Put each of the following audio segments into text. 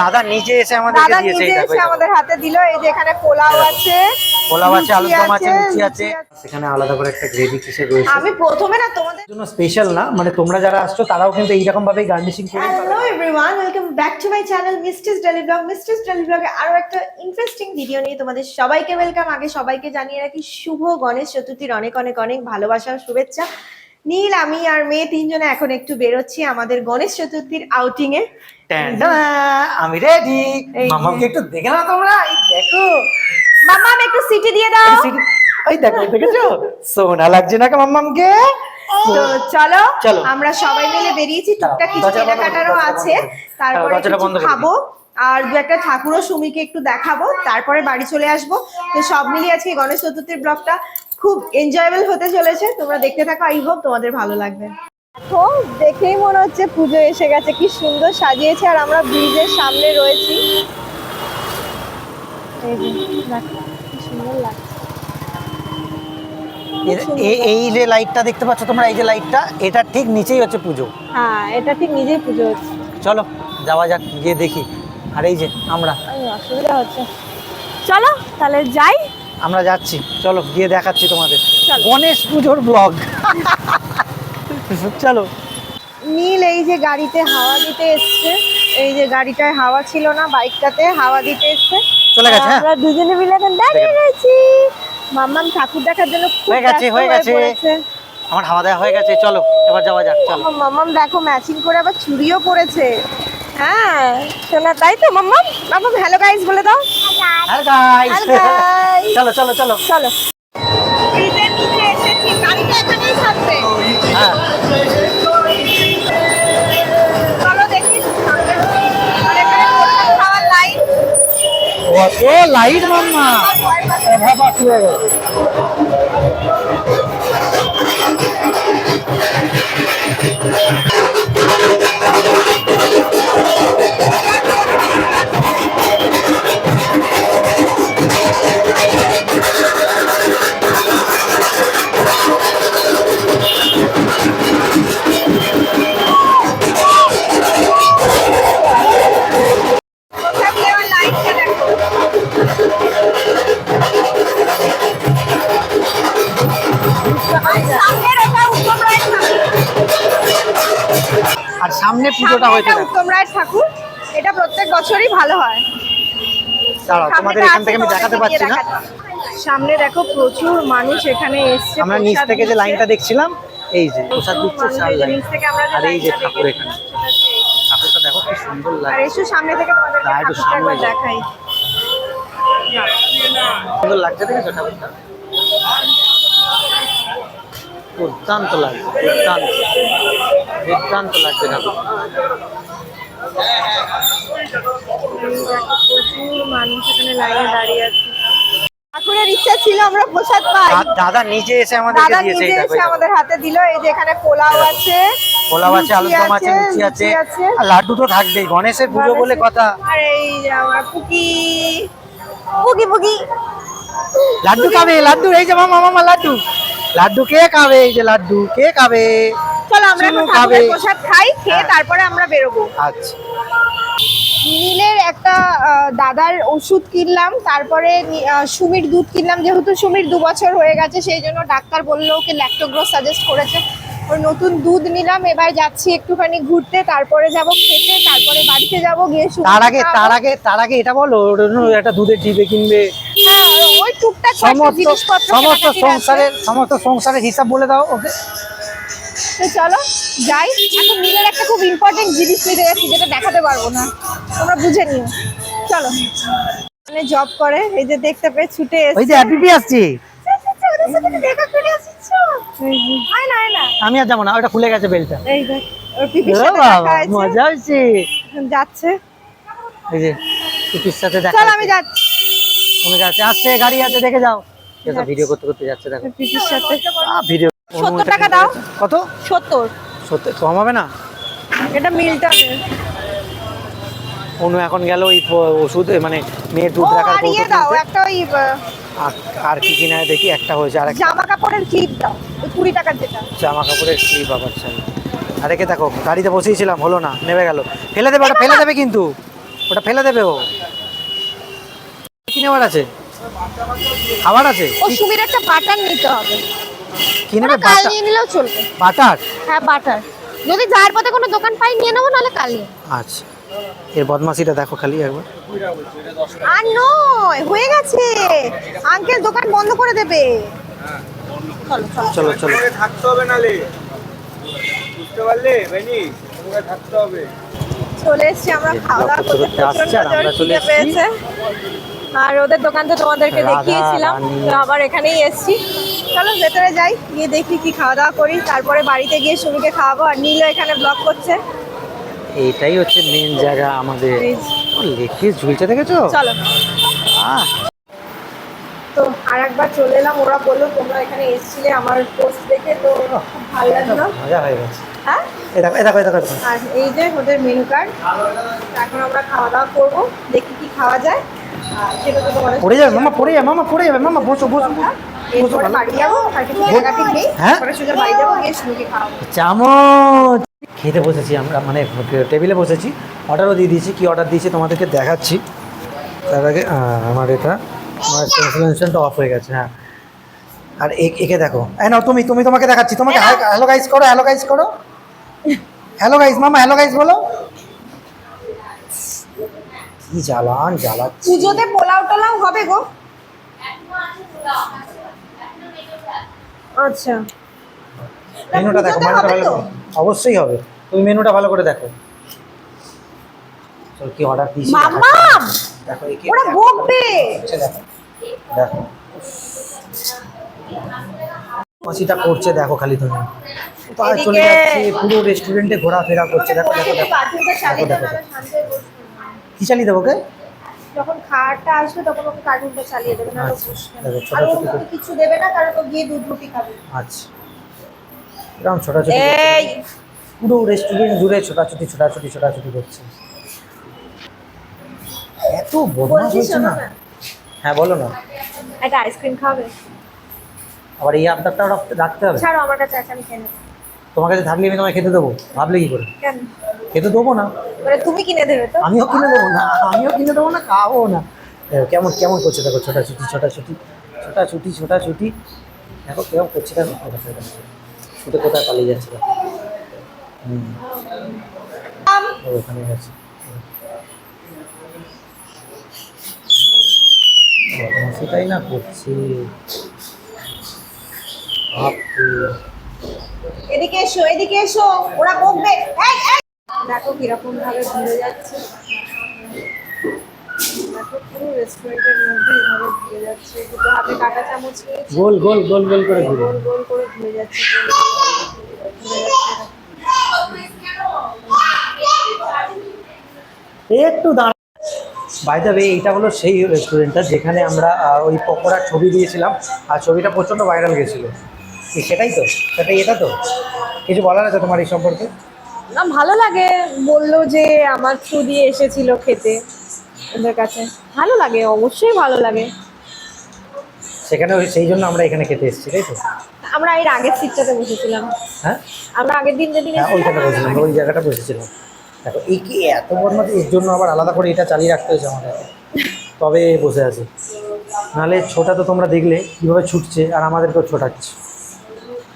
দাদা নিজে এসে আমাদের হাতে দিল। এই যে এখানে পোলাও আছে, আলুর দম আছে, লুচি আছে, সেখানে আলাদা করে একটা গ্রেভি কিসে রয়েছে। আমি প্রথমে না তোমাদের জন্য স্পেশাল না, মানে তোমরা যারা আসছো তারাও কিন্তু এইরকম ভাবেই গার্নিশিং করে। Hello everyone, welcome back to my channel মিস্টেস daily blog. মিস্টেস daily ব্লগে আরো একটা ইন্টারেস্টিং ভিডিও নিয়ে তোমাদের সবাইকে ওয়েলকাম। আগে সবাইকে জানিয়ে রাখি শুভ গণেশ চতুর্থীর অনেক অনেক অনেক ভালোবাসা ও শুভেচ্ছা। নীল, আমি আর মেয়ে তিনজনে এখন একটু বেরোচ্ছি আমাদের গণেশ চতুর্থীর আউটিং এ। আমি রেডি। মামাকে একটু দেখে নাও তোমরা, এই দেখো মাম্মা একটু সিটি দিয়ে দাও। ওই দেখো, দেখেছো সোনা লাগছে না মাম্মামকে? তো চলো আমরা সবাই মিলে বেরিয়েছি, টুকটাক কিছু কেনাকাটারও আছে, তারপরে খাবো আর দু একটা ঠাকুরও সুমিকে একটু দেখাবো, তারপরে বাড়ি চলে আসবো। তো সব মিলিয়ে আজকে গণেশ চতুর্থীর ব্লগটা খুব এনজয়েবল হতে চলেছে, তোমরা দেখতে থাকো, আই হোপ তোমাদের ভালো লাগবে। তো দেখেই মনে হচ্ছে পুজো এসে গেছে, কি সুন্দর সাজিয়েছে, আর আমরা ব্রিজের সামনে রয়েছি। এই যে দেখো কি সুন্দর লাগছে। এই যে লাইটটা দেখতে পাচ্ছ তোমরা, এই যে লাইটটা, এটা ঠিক নিচেই হচ্ছে পুজো। হ্যাঁ, এটা ঠিক নিজেই পুজো হচ্ছে। চলো যাওয়া যাক, গিয়ে দেখি। আর এই যে আমরা, অসুবিধা হচ্ছে, চলো তাহলে যাই। আমরা যাচ্ছি, চলো গিয়ে দেখাচ্ছি তোমাদের চলো। গণেশ পুজোর ব্লগ। চলো। নীল এই যে গাড়িতে হাওয়া দিতে এসছে, এই যে গাড়িটায় হাওয়া ছিল না, বাইকটাতে হাওয়া দিতে এসছে, চলে গেছে। আমরা দুজনে মিলে এখন দাঁড়িয়ে গেছি। মাম্মাম ঠাকুর দেখার জন্য হয়ে গেছে। আমার হাওয়া দেওয়া হয়ে গেছে, চলো এবার যাওয়া যাক। চলো। মাম্মাম দেখো ম্যাচিং করে আবার চুড়িও পরেছে। হ্যাঁ শোনা, তাই তো মাম্মাম? মাম্মাম হ্যালো গাইস বলে দাও। Hello guys. চলো চলো চলো চলো। ব্রিজের নিচে এসেছি, গাড়িটা এখানেই থাকবে। হ্যাঁ চলো দেখি। আর এখানে প্রসাদ খাওয়ার লাইন। ও লাইট মাম্মা, বাবা শুয়ে গেল। আর সামনে পুজোটা হয়েছে উত্তম রায়ের ঠাকুর, এটা প্রত্যেক বছরই ভালো হয়। দাঁড়াও, তোমাদের এখান থেকে আমি দেখাতে পাচ্ছি না। সামনে দেখো প্রচুর মানুষ এখানে এসছে। আমরা নিচ থেকে যে লাইনটা দেখছিলাম, এই যে প্রসাদ দিচ্ছে চার লাইন, আর এই যে ঠাকুর এখানে। ঠাকুরটা দেখো কি সুন্দর আর লাগে। এসো সামনে থেকে তোমাদের ঠাকুরটা একবার দেখাই। সুন্দর লাগছে, দেখেছো ঠাকুরটা? দুর্দান্ত লাগছে, দুর্দান্ত লাগছে ঠাকুর। প্রচুর মানুষ এখানে লাইনে দাঁড়িয়ে আছে। ঠাকুরের ইচ্ছা ছিল আমরা প্রসাদ পাই। দাদা নিজে এসে আমাদের হাতে দিল। এই যে এখানে পোলাও আছে, আলুর দম আছে, লুচি আছে, আর লাড্ডু তো থাকবেই, গণেশের পুজো বলে কথা। আর এই যে আমার পুকি লাড্ডু খাবে, লাড্ডু। এই যে মামা লাড্ডু কে খাবে? এই যে লাড্ডু কে খাবে? চলো আমরা ঠাকুরের প্রসাদ খাই, খেয়ে তারপরে আমরা বেরোবো। আচ্ছা। নীলের একটা দাদার ওষুধ কিনলাম, তারপরে সুমির দুধ কিনলাম, যেহেতু সুমির 2 বছর হয়ে গেছে, সেই জন্য ডাক্তার বললো ওকে ল্যাক্টোগ্রোস সাজেস্ট করেছে। ওর নতুন দুধ নিলাম। এবার যাচ্ছি একটুখানি ঘুরতে, তারপরে যাব খেতে, তারপরে বাড়িতে যাব, গিয়ে তার আগে এটা বলো, একটা দুধের ডিবে কিনবে। হ্যাঁ, ওই টুকটাক জিনিসপত্র, সমস্ত সংসারের হিসাব বলে দাও ওকে। তো চলো যাই। এখন নীলের একটা খুব ইম্পর্টেন্ট জিনিস নিতে যাচ্ছি, যেটা দেখাতে পারবো না, তোমরা বুঝে নিও। চলো। মানে জব করে, এই যে দেখতে পেয়ে ছুটে এসেছে। ওই যে অ্যাপিপি আসছে। আমি আর যাবো না, ওটা খুলে গেছে বেলটা। এই দেখ, ওর পিপির সাথে দেখা হয়েছে। মজা হচ্ছে। যাচ্ছে, এই যে পিপির সাথে দেখা। চল আমি যাচ্ছি। তুমি যাচ্ছে, আসছে, গাড়ি আছে, দেখে যাও। এটা ভিডিও করতে যাচ্ছে, দেখো পিপির সাথে। ভিডিও। 70 টাকা দাও। কত? 70 কম হবে না? এটা মিল্টনের। অনু এখন গেল ওই ওষুধ, মানে মেয়ের দুধ রাখার কৌটো দিয়ে দাও একটা। ওই আর কি কিনা দেখি, একটা হয়েছে। আর জামা কাপড়ের ক্লিপ দাও, ওই 20 টাকার যেটা। জামা কাপড়ের ক্লিপ আবার চাই। আরেকে দেখো, গাড়িতে বসেছিলাম, হলো না, নেমে গেল। ফেলে দেবে কিন্তু। ওটা ফেলে দেবে ও। কি নেওয়ার আছে? খাবার আছে? ও সুমির একটা বাটার নিতে হবে। কি নেবে? কাল নিয়ে নিলেও চলবে। বাটার? হ্যাঁ বাটার, যদি যাওয়ার পথে কোনো দোকান পাই নিয়ে নেবো, নাহলে কাল নিয়ে। আচ্ছা, এর বদমাশিটা দেখো খালি একবার। আর নয়, হয়ে গেছে, আঙ্কেল দোকান বন্ধ করে দেবে। চলো চলো থাকতে হবে, নালে বুঝতে পারলে বেনি, তোমাকে থাকতে হবে। চলে এসছি আমরা খাওয়া দাওয়া করতে, করতে আসছে আর আমরা চলে এসেছি। পেয়েছে। আর ওদের দোকান তো তোমাদেরকে রাধা, দেখিয়েছিলাম, রানী। তো আবার এখানেই এসছি। চলো ভেতরে যাই, গিয়ে দেখি কি খাওয়া দাওয়া করি, তারপরে বাড়িতে গিয়ে সুমিকে খাওয়াবো। আর নীলও এখানে ব্লগ করছে। এইটাই হচ্ছে মেন জায়গা আমাদের। লেগ পিস ঝুলছে দেখেছো? চলো। আহ, তো আর একবার চলে এলাম, ওরা বললো তোমরা এখানে এসেছিলে আমার পোস্ট দেখে, তো খুব ভালো লাগলো। মজা হয়ে গেছে। হ্যাঁ, এই দেখো এই দেখো এই দেখো। আর এই যে ওদের মেনু কার্ড। এখন আমরা খাওয়া দাওয়া করবো, দেখি কি খাওয়া যায়। আর সেটা তো তোমাদের পড়ে যাবে মামা, পড়ে যাবে মামা, পড়ে যাবে মামা। বসো বসো বসো। এরপরে বাড়ি যাবো, আর কিছু কেনাকাটি নেই। হ্যাঁ? তারপরে সোজা বাড়ি যাবো, গিয়ে সুমিকে খাওয়াবো। চামচ। খেতে বসেছি আমরা, মানে টেবিলে বসেছি, অর্ডারও দিয়ে দিয়েছি। কি অর্ডার দিয়েছি তোমাদেরকে দেখাচ্ছি। তার আগে আমার এটা, আমার ইনস্টলেশনটা অফ হয়ে গেছে। হ্যাঁ, আর একে দেখো। এই নাও তুমি, তোমাকে দেখাচ্ছি। তোমাকে হ্যালো গাইস করো, হ্যালো গাইস করো। হ্যালো গাইস মামা, হ্যালো গাইস বলো। কি জ্বালাচ্ছি। পুজোতে পোলাও টোলাও হবে গো। আচ্ছা, মেনুটা দেখো, পুজোতে হবে তো? অবশ্যই হবে। তুমি মেনুটা ভালো করে দেখো। চল, কি অর্ডার দিয়েছি মাম্মা, দেখো। একে ওরা বকবে। দেখো দেখো মাসিটা করছে, দেখো খালি তুমি। পা চলে যাচ্ছে, পুরো রেস্টুরেন্টে ঘোরাফেরা করছে। দেখো দেখো দেখো কার্টুনটা চালিয়ে দেখো, দেবো, দেখো। নাহলে শান্তি বসবে না। কি চালিয়ে দেবো ওকে? যখন খাওয়াটা আসবে তখন ওকে কার্টুনটা চালিয়ে দেবে, না আচ্ছা, বসবে না। দেখো, আর ও ছোটাছুটি ওকে কিছু দেবে না, কারণ ও গিয়ে দুধ রুটি খাবে। আচ্ছা, এরকম ছোটাছুটি এই পুরো রেস্টুরেন্ট জুড়ে ছোটাছুটি করছে। এত বদমাশ বলছি হয়েছে শোনো না। না, হ্যাঁ বলো না। একটা আইসক্রিম খাবে? আবার এই আবদারটা রাখতে হবে। ছাড়ো, আমার কাছে আছে, আমি খেয়ে নেবো। তোমার কাছে থাকলে আমি তোমায় খেতে দেবো, ভাবলে কি করে? কেন? খেতে দেবো না? মানে তুমি কিনে দেবে তো? আমিও কিনে দেবো না, খাবো না। দেখো কেমন কেমন করছে, দেখো ছোটাছুটি দেখো কেমন করছে। দেখো ছুটে কোথায় পালিয়ে যাচ্ছে। দেখো ওখানে গেছে। সেটাই না করছে। এদিকে এসো, ওরা বকবে। এই, এই। দেখো কিরকম ভাবে ঘুরে যাচ্ছে, দেখো পুরো রেস্টুরেন্টের মধ্যে এইভাবে ঘুরে যাচ্ছে। দুটো হাতে কাঁটা চামচ নিয়েছে, গোল করে ঘুরে। গোল গোল করে ঘুরে যাচ্ছে, একটু দাঁড়া। বাই দ্য ওয়ে, এইটা হলো সেই রেস্টুরেন্টটা যেখানে আমরা ওই পকোড়ার ছবি দিয়েছিলাম, আর ছবিটা প্রচণ্ড ভাইরাল গেছিল। সেটাই তো, এটা তো। কিছু বলার আছে তোমার এই সম্পর্কে? না, ভালো লাগে। বললো যে আমার থ্রু দিয়ে এসেছিল খেতে, ওদের কাছে ভালো লাগে, অবশ্যই ভালো লাগে। সেখানে সেই জন্য আমরা এখানে খেতে এসেছি, তাই তো? আমরা এর আগের সিটটাতে বসেছিলাম। হ্যাঁ, আমরা আগের দিন যেদিন হ্যাঁ, ওইখানে বসেছিলাম, ওই জায়গাটা বসেছিলাম। দেখো এই কি এত বদমাশ, এর জন্য আবার আলাদা করে এটা চালিয়ে রাখতে হয়েছে আমাদের, তবে বসে আছে। নাহলে ছোটা তো তোমরা দেখলে কীভাবে ছুটছে, আর আমাদেরকেও ছোটাচ্ছে।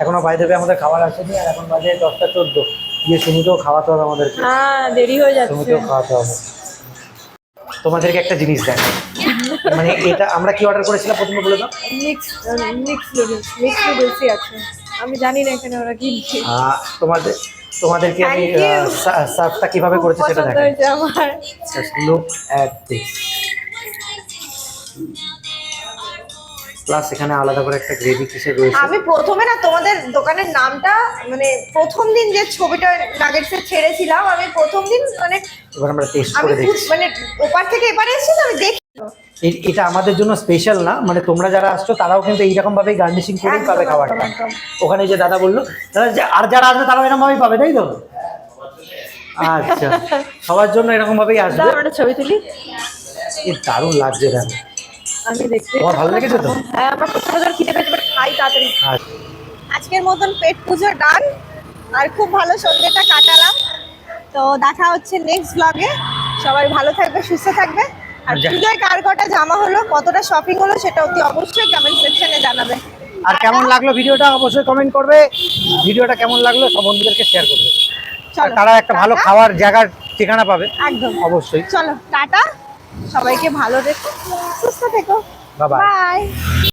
এখনও বাইরে আমাদের খাবার আসেনি, আর এখন বাজে 10টা 14। গিয়ে সুমিকেও খাওয়াতে হবে আমাদেরকে। হ্যাঁ, দেরি হয়ে যাচ্ছে। সুমিকেও খাওয়াতে হবে। তোমাদেরকে একটা জিনিস দেখাই, মানে এটা আমরা কি অর্ডার করেছিলাম প্রথমে বলে দাও। মিক্স নুডলসই আছে, আমি জানি না এখানে ওরা কি দিচ্ছে। তোমাদেরকে আমি Thank you. সার্ভটা কিভাবে করেছে সেটা পছন্দ দেখাই। হয়েছে আমার। Just look at this. Plus এখানে আলাদা করে একটা গ্রেভি কিসের রয়েছে। আমি প্রথমে না তোমাদের দোকানের নামটা, মানে প্রথম দিন যে ছবিটা নাগেটসে ছেড়েছিলাম, আমি প্রথম দিন মানে এবার আমরা টেস্ট আমি করে দেখছি। মানে ওপার থেকে এপারে এসেছি তো, আমি দেখি। এটা আমাদের জন্য স্পেশাল না, মানে তোমরা যারা আসছো তারাও কিন্তু এইরকম ভাবেই গার্নিশিং করেই পাবে খাবারটা। ওখানে যে দাদা বললো, আর যারা আসবে তারাও এরকম ভাবেই পাবে, তাই তো? আচ্ছা, সবার জন্য এরকম ভাবেই আসবে। আমরা ছবি তুলি। দারুণ লাগছে। দেখো আমি দেখতে, তোমার ভালো লেগেছে তো? হ্যাঁ, আমার প্রচন্ড খিদে পেয়েছে, বাট খাই তাড়াতাড়ি। আচ্ছা, আজকের মতন পেট পুজো ডান, আর খুব ভালো সন্ধ্যেটা কাটালাম। তো দেখা হচ্ছে নেক্সট ব্লগে। সবাই ভালো থাকবে, সুস্থ থাকবে। আর পুজোয় কার কটা জামা হলো, কতটা শপিং হলো, সেটা অতি অবশ্যই কমেন্ট সেকশনে জানাবে। আর কেমন লাগলো ভিডিওটা অবশ্যই কমেন্ট করবে। ভিডিওটা কেমন লাগলো সব বন্ধুদেরকে শেয়ার করবে, চলো, তারা একটা ভালো টাটা। খাওয়ার জায়গার ঠিকানা পাবে। একদম অবশ্যই। চলো টাটা, সবাইকে ভালো রেখো, সুস্থ থেকো, Bye bye. বাই।